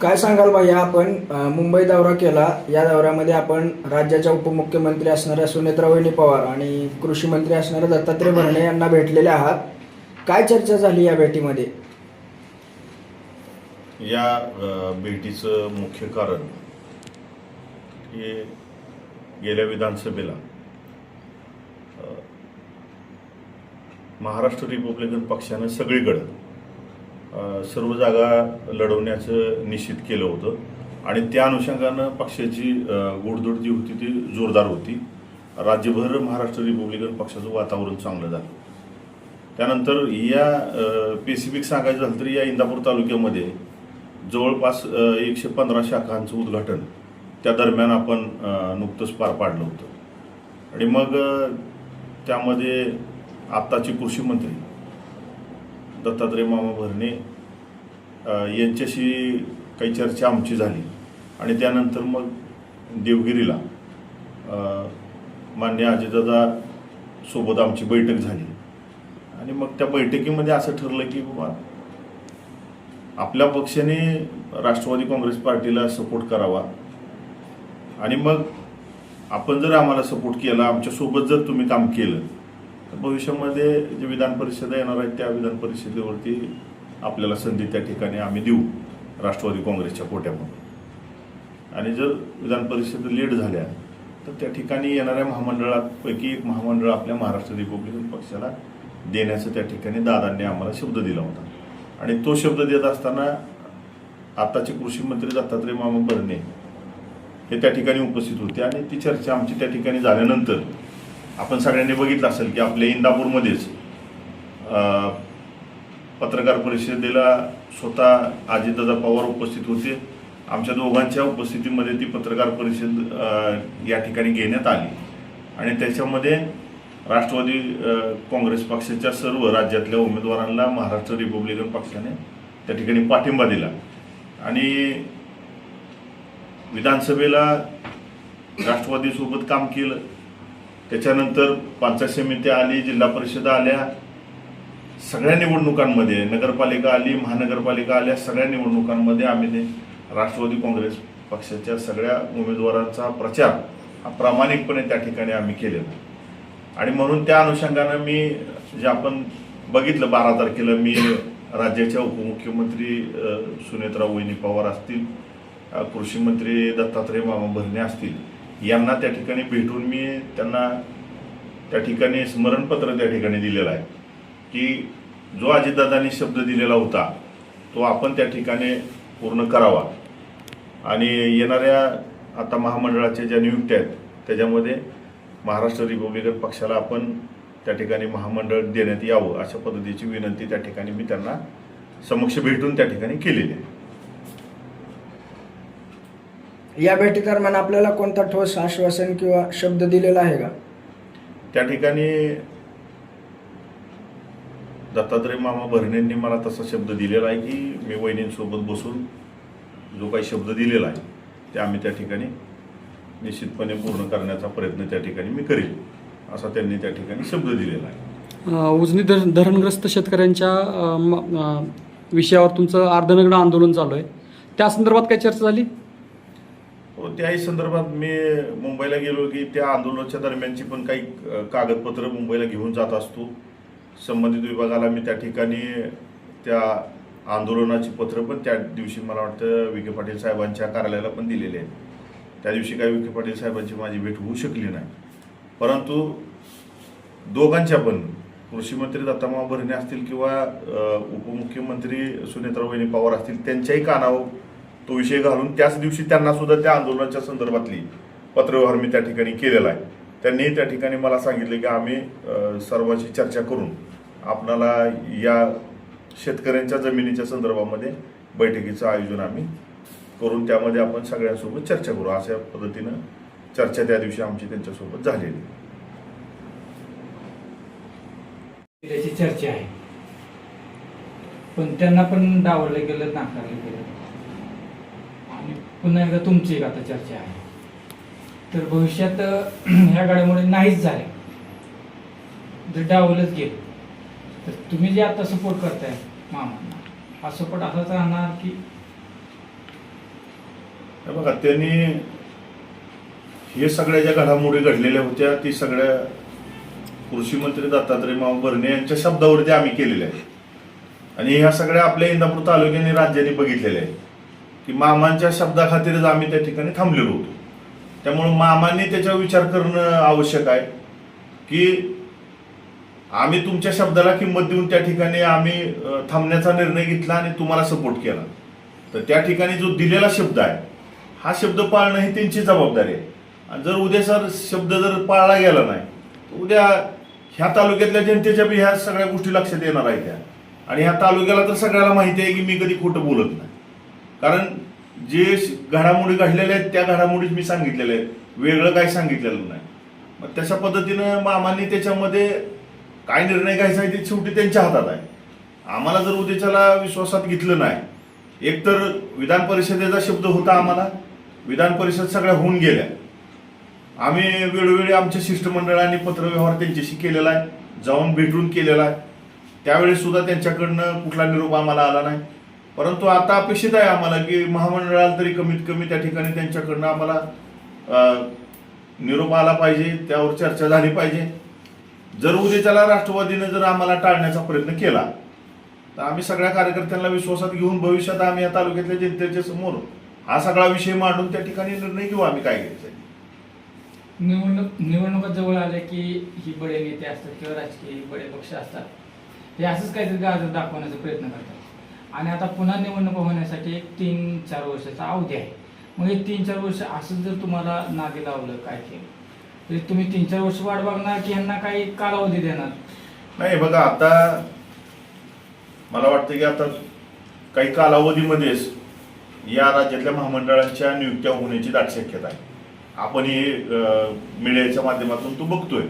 काय सांगाल भैया, आपण मुंबई दौरा केला. या दौऱ्यामध्ये आपण राज्याच्या उपमुख्यमंत्री असणाऱ्या सुनेत्रा वहिनी पवार आणि कृषी मंत्री असणाऱ्या दत्तात्रय भरणे यांना भेटलेले आहात. काय चर्चा झाली या भेटीमध्ये? या भेटीचं मुख्य कारण हे गेल्या विधानसभेला महाराष्ट्र रिपब्लिकन पक्षानं सगळीकडं सर्व जागा लढवण्याचं निश्चित केलं होतं आणि त्या अनुषंगानं पक्षाची गोडधोड जी होती ती जोरदार होती. राज्यभर महाराष्ट्र रिपब्लिकन पक्षाचं वातावरण चांगलं झालं. त्यानंतर या स्पेसिफिक सांगायचं झालं तर या इंदापूर तालुक्यामध्ये जवळपास 115 शाखांचं उद्घाटन त्या दरम्यान आपण नुकतंच पार पाडलं होतं. आणि मग त्यामध्ये आत्ताचे कृषी मंत्री दत्तात्रय मामा भरणे यांच्याशी काही चर्चा आमची झाली आणि त्यानंतर मग देवगिरीला मान्य अजितदादा सोबत आमची बैठक झाली आणि मग त्या बैठकीमध्ये असं ठरलं की बाबा आपल्या पक्षाने राष्ट्रवादी काँग्रेस पार्टीला सपोर्ट करावा आणि मग आपण जर आम्हाला सपोर्ट केला, आमच्यासोबत जर तुम्ही काम केलं तर भविष्यामध्ये जे विधान परिषदा येणार आहेत त्या विधान परिषदेवरती आपल्याला संधी त्या ठिकाणी आम्ही देऊ राष्ट्रवादी काँग्रेसच्या कोट्यामध्ये. आणि जर विधान परिषद लीड झाल्या तर त्या ठिकाणी येणाऱ्या महामंडळापैकी एक महामंडळ आपल्या महाराष्ट्र रिपब्लिकन पक्षाला देण्याचं त्या ठिकाणी दादांनी आम्हाला शब्द दिला होता. आणि तो शब्द देत असताना आताचे कृषी मंत्री दत्तात्रय मामा भरणे हे त्या ठिकाणी उपस्थित होते आणि ती चर्चा आमची त्या ठिकाणी झाल्यानंतर आपण सगळ्यांनी बघितलं असेल की आपल्या इंदापूरमध्येच पत्रकार परिषदेला स्वतः अजितदादा पवार उपस्थित होते. आमच्या दोघांच्या उपस्थितीमध्ये ती पत्रकार परिषद या ठिकाणी घेण्यात आली आणि त्याच्यामध्ये राष्ट्रवादी काँग्रेस पक्षाच्या सर्व राज्यातल्या उमेदवारांना महाराष्ट्र रिपब्लिकन पक्षाने त्या ठिकाणी पाठिंबा दिला आणि विधानसभेला राष्ट्रवादीसोबत काम केलं. त्याच्यानंतर पंचायत समिती आली, जिल्हा परिषदा आल्या, सगळ्या निवडणुकांमध्ये नगरपालिका आली, महानगरपालिका आल्या, सगळ्या निवडणुकांमध्ये आम्ही राष्ट्रवादी काँग्रेस पक्षाच्या सगळ्या उमेदवारांचा प्रचार हा प्रामाणिकपणे त्या ठिकाणी आम्ही केलेला. आणि म्हणून त्या अनुषंगानं मी जे आपण बघितलं 12 तारखेला मी राज्याच्या उपमुख्यमंत्री सुनेत्रा वहिनी पवार असतील, कृषी मंत्री दत्तात्रय मामा भरणे असतील, यांना त्या ठिकाणी भेटून मी त्यांना त्या ठिकाणी स्मरणपत्र त्या ठिकाणी दिलेलं आहे की जो अजितदादांनी शब्द दिलेला होता तो आपण त्या ठिकाणी पूर्ण करावा आणि येणाऱ्या आता महामंडळाच्या ज्या नियुक्त्या आहेत त्याच्यामध्ये महाराष्ट्र रिपब्लिकन पक्षाला आपण त्या ठिकाणी महामंडळ देण्यात यावं अशा पद्धतीची विनंती त्या ठिकाणी मी त्यांना समक्ष भेटून त्या ठिकाणी केलेली आहे. या भेटीदरम्यान आपल्याला कोणता ठोस आश्वासन किंवा शब्द दिलेला आहे का? त्या ठिकाणी दत्तात्रय मामा भरणेंनी मला तसा शब्द दिलेला आहे की मी वहिनींसोबत बसून जो काही शब्द दिलेला आहे ते आम्ही त्या ठिकाणी निश्चितपणे पूर्ण करण्याचा प्रयत्न त्या ठिकाणी मी करेल असा त्यांनी त्या ठिकाणी शब्द दिलेला आहे. उजनी धरणग्रस्त शेतकऱ्यांच्या विषयावर तुमचं अर्धनग्न आंदोलन चालू आहे, त्या संदर्भात काय चर्चा झाली? हो, त्याही संदर्भात मी मुंबईला गेलो की त्या आंदोलनाच्या दरम्यानची पण काही कागदपत्र मुंबईला घेऊन जात असतो. संबंधित विभागाला मी त्या ठिकाणी त्या आंदोलनाची पत्र पण त्या दिवशी मला वाटतं विखे पाटील साहेबांच्या कार्यालयाला पण दिलेले आहेत. त्या दिवशी काही विखे पाटील साहेबांची माझी भेट होऊ शकली नाही, परंतु दोघांच्या पण कृषी मंत्री दत्तामामा भरणे असतील किंवा उपमुख्यमंत्री सुनेत्रा वहिनी पवार असतील त्यांच्याही कानावर तो विषय घालून त्याच दिवशी त्यांना सुद्धा त्या आंदोलनाच्या संदर्भातली पत्रव्यवहार मी त्या ठिकाणी केलेला आहे. त्यांनी त्या ठिकाणी मला सांगितले की आम्ही सर्वांशी चर्चा करून आपणाला या शेतकऱ्यांच्या जमिनीच्या संदर्भामध्ये बैठकीचं आयोजन आम्ही करून त्यामध्ये आपण सगळ्यांसोबत चर्चा करू अशा पद्धतीनं चर्चा त्या दिवशी आमची त्यांच्यासोबत झालेली. त्याची चर्चा आहे पण त्यांना पण डावललं गेलं, नाकारलं गेलं आणि पुन्हा एकदा तुमची एक आता चर्चा आहे. तर भविष्यात ह्या घडामोडी नाहीच झाल्या, जर डावलंच गेलं तर तुम्ही जे आता सपोर्ट करताय मामांना हा सपोर्ट असाच राहणार की हे बघा, त्यांनी हे सगळ्या ज्या घडामोडी घडलेल्या होत्या ती सगळ्या कृषी मंत्री दत्तात्रय मामा भरणे यांच्या शब्दावरती आम्ही केलेल्या आहेत. आणि ह्या सगळ्या आपल्या इंदापूर तालुक्याने राज्याने बघितलेल्या आहेत की मामांच्या शब्दाखातीरच आम्ही त्या ठिकाणी थांबलेलो होतो. त्यामुळे मामांनी त्याच्यावर विचार करणं आवश्यक आहे की आम्ही तुमच्या शब्दाला किंमत देऊन त्या ठिकाणी आम्ही थांबण्याचा निर्णय घेतला आणि तुम्हाला सपोर्ट केला. तर त्या ठिकाणी जो दिलेला शब्द आहे हा शब्द पाळणं ही त्यांची जबाबदारी आहे. आणि जर उद्या शब्द जर पाळला गेला नाही तर उद्या ह्या तालुक्यातल्या जनतेच्या बी ह्या सगळ्या गोष्टी लक्षात येणार आहेत त्या. आणि ह्या तालुक्याला तर सगळ्याला माहिती आहे की मी कधी खोटं बोलत नाही. कारण जे घडामोडी घडलेल्या आहेत त्या घडामोडीच मी सांगितलेल्या आहेत, वेगळं काही सांगितलेलं नाही. मग तशा पद्धतीनं मामांनी त्याच्यामध्ये काय निर्णय घ्यायचा आहे ते शेवटी त्यांच्या हातात आहे. आम्हाला जर उद्याच्याला विश्वासात घेतलं नाही, एकतर विधान परिषदेचा शब्द होता, आम्हाला विधान परिषद सगळ्या होऊन गेल्या. आम्ही वेळोवेळी आमच्या शिष्टमंडळाने पत्रव्यवहार त्यांच्याशी केलेला आहे, जाऊन भेटून केलेला आहे. त्यावेळेस सुद्धा त्यांच्याकडनं कुठला निरोप आम्हाला आला नाही. परंतु आता अपेक्षित आहे आम्हाला की महामंडळाला तरी कमीत कमी त्या ठिकाणी त्यांच्याकडनं आम्हाला निरोप आला पाहिजे, त्यावर चर्चा झाली पाहिजे. जर उद्याच्याला राष्ट्रवादीने जर आम्हाला टाळण्याचा प्रयत्न केला तर आम्ही सगळ्या कार्यकर्त्यांना विश्वासात घेऊन भविष्यात आम्ही या तालुक्यातल्या जनतेच्या समोर हा सगळा विषय मांडून त्या ठिकाणी निर्णय घेऊ आम्ही काय घ्यायचं. निवडणुका जवळ आल्या की ही बडे नेते असतात किंवा राजकीय बडे पक्ष असतात, हे असंच काहीतरी गाजर दाखवण्याचा प्रयत्न करतात. आणि आता पुन्हा निवडणुका होण्यासाठी एक 3-4 वर्षाचा अवधी आहे. मग हे 3-4 वर्ष असं जर तुम्हाला नादी लावलं काय केलं तरी तुम्ही 3-4 वर्ष वाट बघणार की ह्यांना काही कालावधी देणार? नाही बघा, आता मला वाटतं की आता काही कालावधीमध्येच या राज्यातल्या महामंडळांच्या नियुक्त्या होण्याची दाट शक्यता आहे. आपण हे मीडियाच्या माध्यमातून तो बघतोय.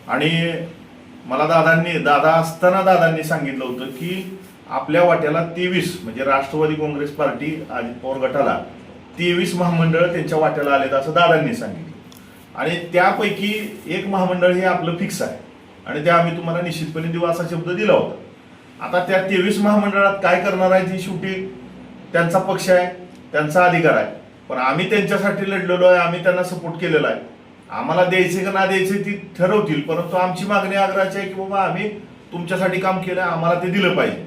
आणि मला दादा असताना दादांनी सांगितलं होतं की आपल्या वाट्याला 23 म्हणजे राष्ट्रवादी काँग्रेस पार्टी अजित पवार गटाला 23 महामंडळ त्यांच्या वाट्याला आलेत असं दादांनी सांगितलं. आणि त्यापैकी एक महामंडळ हे आपलं फिक्स आहे आणि ते आम्ही तुम्हाला निश्चितपणे देऊ असा शब्द दिला होता. आता त्या 23 महामंडळात काय करणार आहे ती शेवटी त्यांचा पक्ष आहे, त्यांचा अधिकार आहे. पण आम्ही त्यांच्यासाठी लढलेलो आहे, आम्ही त्यांना सपोर्ट केलेला आहे. आम्हाला द्यायचे का ना द्यायचे ती ठरवतील, परंतु आमची मागणी आग्रहाची आहे की बाबा आम्ही तुमच्यासाठी काम केलं, आम्हाला ते दिलं पाहिजे.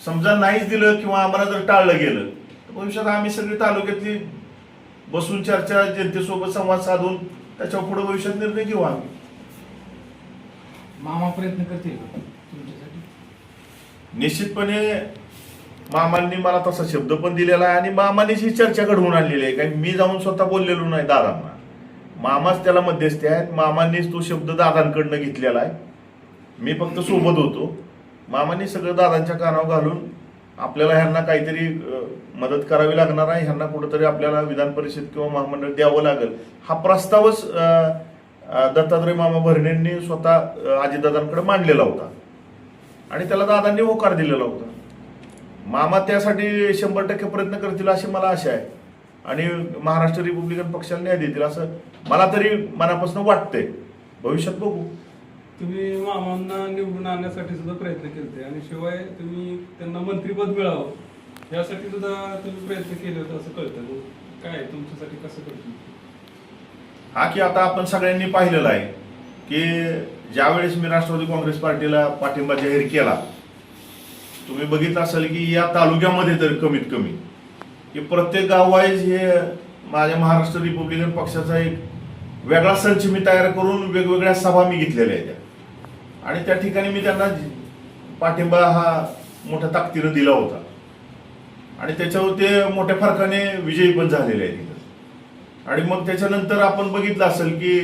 समजा नाहीच दिलं किंवा आम्हाला जर टाळलं गेलं तर भविष्यात आम्ही सगळी तालुक्यातली बसून चर्चा, जनतेसोबत संवाद साधून त्याच्या पुढे भविष्यात निर्णय घेऊ आम्ही. मामा प्रयत्न करतील तुमच्यासाठी? निश्चितपणे मामांनी मला तसा शब्द पण दिलेला आहे आणि मामांनीच ही चर्चा घडवून आणलेली आहे. काही मी जाऊन स्वतः बोललेलो नाही दादांना, मामाच त्याला मध्यस्थी आहेत. मामांनीच तो शब्द दादांकडनं घेतलेला आहे, मी फक्त सोबत होतो. मामांनी सगळं दादांच्या कानावर घालून आपल्याला ह्यांना काहीतरी मदत करावी लागणार आहे, ह्यांना कुठंतरी आपल्याला विधान परिषद किंवा महामंडळ द्यावं लागेल हा प्रस्तावच दत्तात्रय मामा भरणेंनी स्वतः अजितदादांकडे मांडलेला होता आणि त्याला दादांनी होकार दिलेला होता. मामा त्यासाठी 100% प्रयत्न करतील अशी मला आशा आहे आणि महाराष्ट्र रिपब्लिकन पक्षाला न्याय देतील असं मला तरी मनापासून वाटतंय. भविष्यात बघू. तुम्ही मामांना निवडून आणण्यासाठी सुद्धा प्रयत्न केले आणि शिवाय तुम्ही त्यांना मंत्रिपद मिळावं यासाठी सुद्धा तुम्ही प्रयत्न केले होते असं कळतं. काय तुमच्यासाठी कसं करतो? हा की आता आपण सगळ्यांनी पाहिलेलं आहे की ज्यावेळेस मी राष्ट्रवादी काँग्रेस पार्टीला पाठिंबा जाहीर केला, तुम्ही बघितलं असेल की या तालुक्यामध्ये तर कमीत कमी की प्रत्येक गाववाईज हे माझ्या महाराष्ट्र रिपब्लिकन पक्षाचा एक वेगळा संच मी तयार करून वेगवेगळ्या सभा मी घेतलेल्या आहेत आणि त्या ठिकाणी मी त्यांना पाठिंबा हा मोठ्या ताकदीनं दिला होता आणि त्याच्यावर ते मोठ्या फरकाने विजयी पण झालेले आहेत. आणि मग त्याच्यानंतर आपण बघितलं असेल की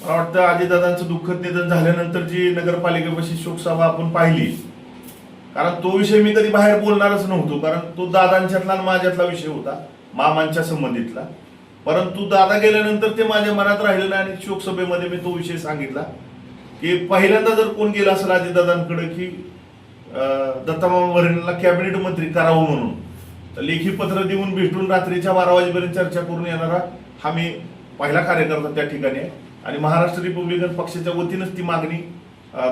मला वाटतं अजितदादांचं दुःखद निधन झाल्यानंतर जी नगरपालिकेपाशी शोकसभा आपण पाहिली, कारण तो विषय मी कधी बाहेर बोलणारच नव्हतो, कारण तो दादांच्यातला आणि माझ्यातला विषय होता, मामांच्या संबंधितला. परंतु दादा गेल्यानंतर ते माझ्या मनात राहिलेलं आणि शोकसभेमध्ये मी तो विषय सांगितला की पहिल्यांदा जर कोण गेला असेल अजितदादांकडे की दत्तामामा भरणेंना कॅबिनेट मंत्री करावं म्हणून, तर लेखी पत्र देऊन भेटून रात्रीच्या 12 वाजेपर्यंत चर्चा करून येणारा हा मी पहिला कार्यकर्ता त्या ठिकाणी आहे. आणि महाराष्ट्र रिपब्लिकन पक्षाच्या वतीनंच ती मागणी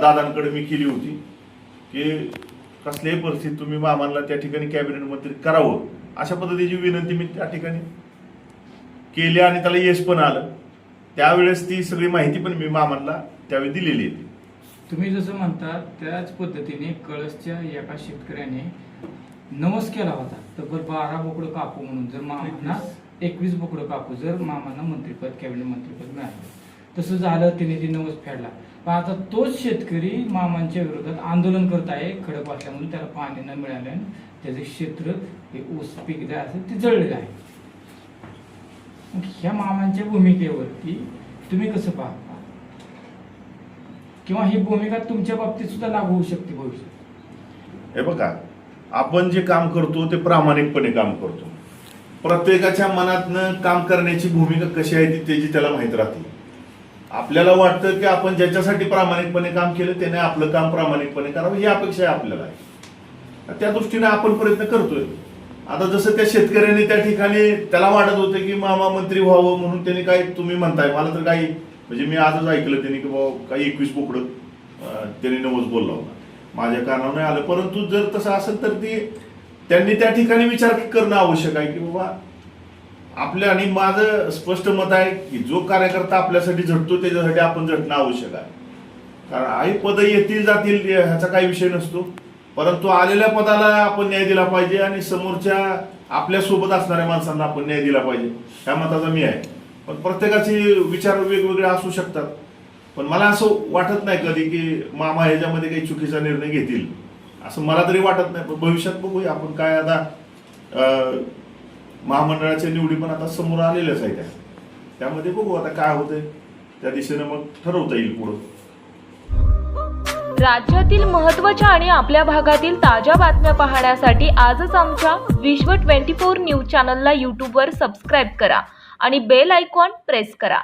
दादांकडे मी केली होती की कसल्याही परिस्थितीत तुम्ही मामांना त्या ठिकाणी कॅबिनेट मंत्री करावं अशा पद्धतीची विनंती मी त्या ठिकाणी केली आणि त्याला यश पण आलं. त्यावेळेस ती सगळी माहिती पण मी मामांना त्यावेळी दिलेली आहे. तुम्ही जसं म्हणता त्याच पद्धतीने कळसच्या एका शेतकऱ्याने नवस केला होता तब्बल 12 बोकडं कापू म्हणून, जर मामांना 21 बोकडं कापू जर मामांना मंत्रिपद कॅबिनेट मंत्रिपद मिळालं. तसं झालं, तिने ती नवस फेडला. पण आता तोच शेतकरी मामांच्या विरोधात आंदोलन करत आहे. खडक वाचल्यामुळे त्याला पाणी न मिळाल्याने त्याचे क्षेत्र हे ऊस पीक जे असेल ते जळलेलं आहे. मग ह्या मामांच्या भूमिकेवरती तुम्ही कसं पाहता, किंवा ही भूमिका तुमच्या बाबतीत सुद्धा लागू होऊ शकते भविष्यात? हे बघा, आपण जे काम करतो ते प्रामाणिकपणे काम करतो. प्रत्येकाच्या मनातनं काम करण्याची भूमिका कशी आहे ती त्याची त्याला माहीत राहते. आपल्याला वाटतं की आपण ज्याच्यासाठी प्रामाणिकपणे काम केलं त्याने आपलं काम प्रामाणिकपणे करावं ही अपेक्षा आहे आपल्याला. त्या दृष्टीने आपण प्रयत्न करतोय. आता जसं त्या शेतकऱ्याने त्या ठिकाणी त्याला वाटत होतं की मामा मंत्री व्हावं म्हणून त्यांनी काय तुम्ही म्हणताय, मला तर काही म्हणजे मी आजच ऐकलं त्यांनी की बाबा काही 21 बोकडं त्यांनी नवस बोलला होता. माझ्या कानावर नाही आलं, परंतु जर तसं असेल तर त्यांनी त्या ठिकाणी विचार करणं आवश्यक आहे की बाबा आपल्या, आणि माझं स्पष्ट मत आहे की जो कार्यकर्ता आपल्यासाठी झटतो त्याच्यासाठी आपण झटणं आवश्यक आहे. कारण आई पद येतील जातील ह्याचा काही विषय नसतो, परंतु आलेल्या पदाला आपण न्याय दिला पाहिजे आणि समोरच्या आपल्या सोबत असणाऱ्या माणसांना आपण न्याय दिला पाहिजे ह्या मताचा मी आहे. पण प्रत्येकाचे विचार वेगवेगळे असू शकतात. पण मला असं वाटत नाही कधी की मामा ह्याच्यामध्ये काही चुकीचा निर्णय घेतील असं मला तरी वाटत नाही. पण भविष्यात बघूया आपण काय. आता महामंडळाच्या निवडी पण आता समोर आलेल्याच आहेत, त्यामध्ये बघू आता काय होतंय, त्या दिशेने मग ठरवता येईल पुढं. राज्यातील महत्त्वाच्या आणि आपल्या भागातील ताज्या बातम्या पाहण्यासाठी आजच आमच्या विश्व 24 न्यूज चॅनलला यूट्यूबवर सबस्क्राईब करा आणि बेल आयकॉन प्रेस करा.